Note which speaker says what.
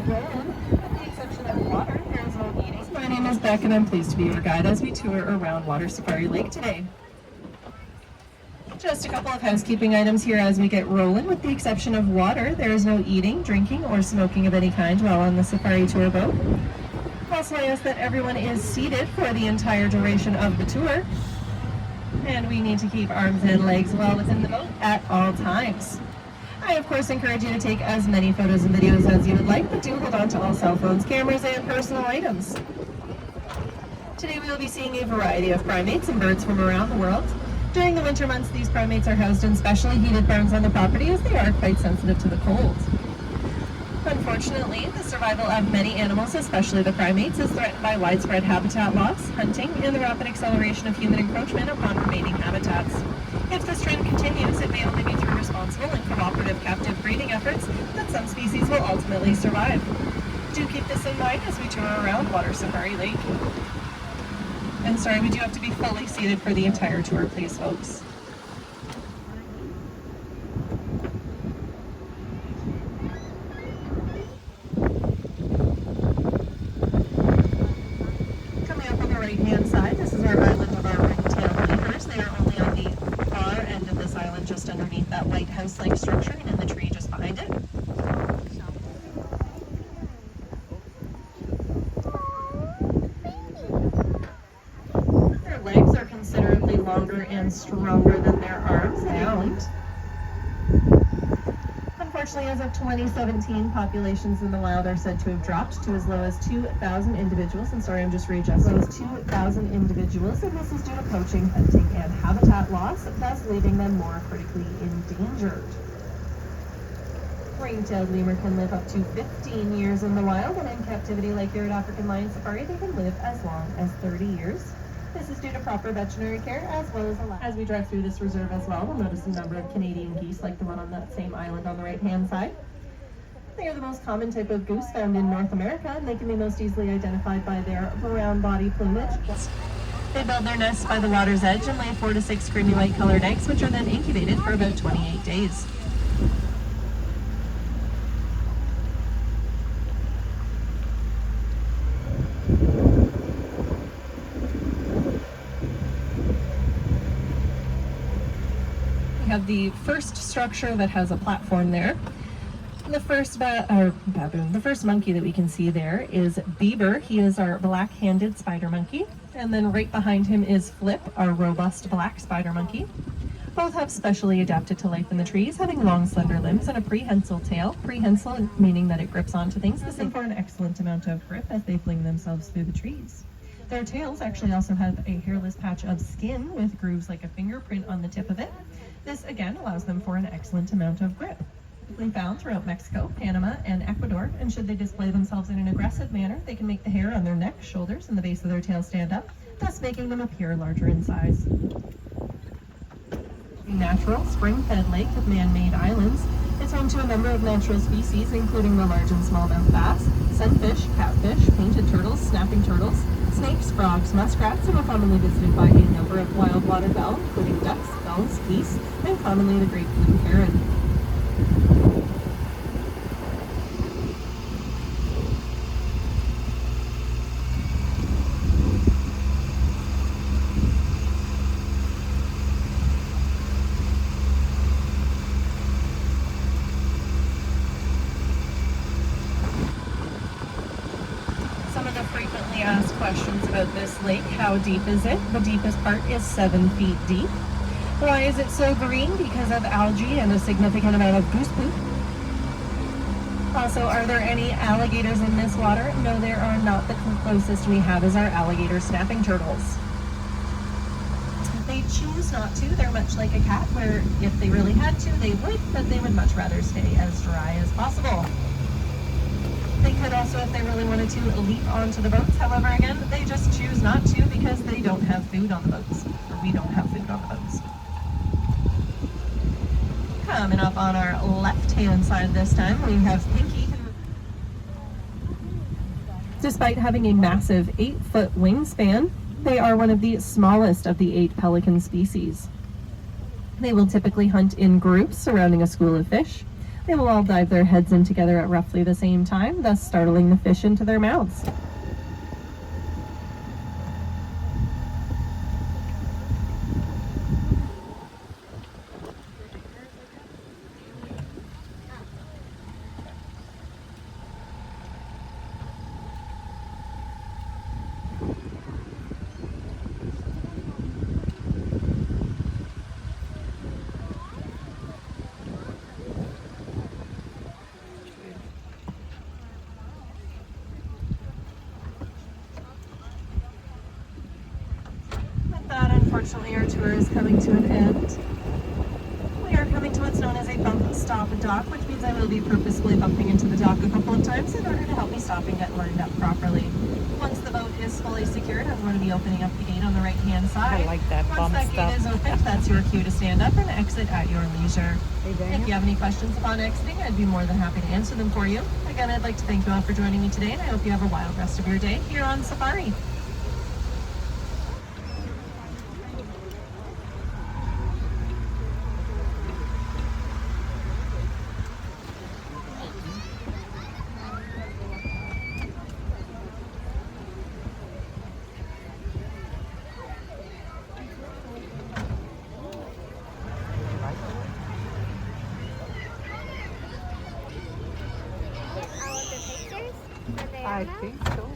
Speaker 1: good. With the exception of water, there is no eating. My name is Beck and I'm pleased to be your guide as we tour around Water Safari Lake today. Just a couple of housekeeping items here as we get rolling. With the exception of water, there is no eating, drinking, or smoking of any kind while on the safari tour boat. Also, I ask that everyone is seated for the entire duration of the tour. And we need to keep arms and legs well within the boat at all times. I, of course, encourage you to take as many photos and videos as you would like, but do hold on to all cell phones, cameras, and personal items. Today we will be seeing a variety of primates and birds from around the world. During the winter months, these primates are housed in specially heated barns on the property as they are quite sensitive to the cold. Unfortunately, the survival of many animals, especially the primates, is threatened by widespread habitat loss, hunting, and the rapid acceleration of human encroachment upon remaining habitats. If this trend continues, it may only be through responsible and cooperative captive breeding efforts that some species will ultimately survive. Do keep this in mind as we tour around Water Safari Lake. And sorry, we do have to be fully seated for the entire tour, please, folks. Coming up on the right-hand side, this is our island of our ring-tailed lemurs. They are only on the far end of this island, just underneath that white house-like structure and in the tree just behind it. Legs are considerably longer and stronger than their arms and unfortunately, as of 2017, populations in the wild are said to have dropped to as low as 2,000 individuals. And sorry, I'm just readjusting. As 2,000 individuals, and this is due to poaching, hunting, and habitat loss, thus leaving them more critically endangered. Ring-tailed lemur can live up to 15 years in the wild, and in captivity, like here at African Lion Safari, they can live as long as 30 years. This is due to proper veterinary care as well as as we drive through this reserve as well, we'll notice a number of Canadian geese like the one on that same island on the right-hand side. They are the most common type of goose found in North America, and they can be most easily identified by their brown body plumage. They build their nests by the water's edge and lay 4 to 6 creamy white colored eggs, which are then incubated for about 28 days. Have the first structure that has a platform there. The first the first monkey that we can see there is Bieber. He is our black-handed spider monkey. And then right behind him is Flip, our robust black spider monkey. Both have specially adapted to life in the trees, having long, slender limbs and a prehensile tail. Prehensile meaning that it grips onto things. This is for an excellent amount of grip as they fling themselves through the trees. Their tails actually also have a hairless patch of skin with grooves like a fingerprint on the tip of it. This again allows them for an excellent amount of grip. Typically found throughout Mexico, Panama, and Ecuador, and should they display themselves in an aggressive manner, they can make the hair on their neck, shoulders, and the base of their tail stand up, thus making them appear larger in size. A natural spring-fed lake with man-made islands is home to a number of natural species, including the large and smallmouth bass, sunfish, catfish, painted turtles, snapping turtles, snakes, frogs, muskrats, and are commonly visited by a number of wild waterfowl, including ducks, gulls, geese, and commonly the great blue heron. Some of the frequently asked questions about this lake: how deep is it? The deepest part is 7 feet deep. Why is it so green? Because of algae and a significant amount of goose poop. Also, are there any alligators in this water? No, there are not. The closest we have is our alligator snapping turtles. They choose not to. They're much like a cat, where if they really had to, they would, but they would much rather stay as dry as possible. They could also, if they really wanted to, leap onto the boats. However, again, they just choose not to because they don't have food on the boats, or we don't have food on the boats. Coming up on our left-hand side this time, we have Pinky. Despite having a massive 8-foot wingspan, they are one of the smallest of the 8 pelican species. They will typically hunt in groups surrounding a school of fish. They will all dive their heads in together at roughly the same time, thus startling the fish into their mouths. With that, unfortunately, our tour is coming to an end. We are coming to what's known as a bump stop dock, which means I will be purposefully bumping into the dock a couple of times in order to help me stop and get lined up properly. Once the boat is fully secured, I'm going to be opening up the gate on the right-hand side.
Speaker 2: I like that
Speaker 1: Once
Speaker 2: bump
Speaker 1: that
Speaker 2: stop.
Speaker 1: gate is opened, that's your cue to stand up and exit at your leisure.
Speaker 2: Hey,
Speaker 1: If
Speaker 2: Daniel.
Speaker 1: you have any questions upon exiting, I'd be more than happy to answer them for you. Again, I'd like to thank you all for joining me today, and I hope you have a wild rest of your day here on safari.
Speaker 3: All of the pictures? Are they
Speaker 2: I
Speaker 3: on that?
Speaker 2: think so.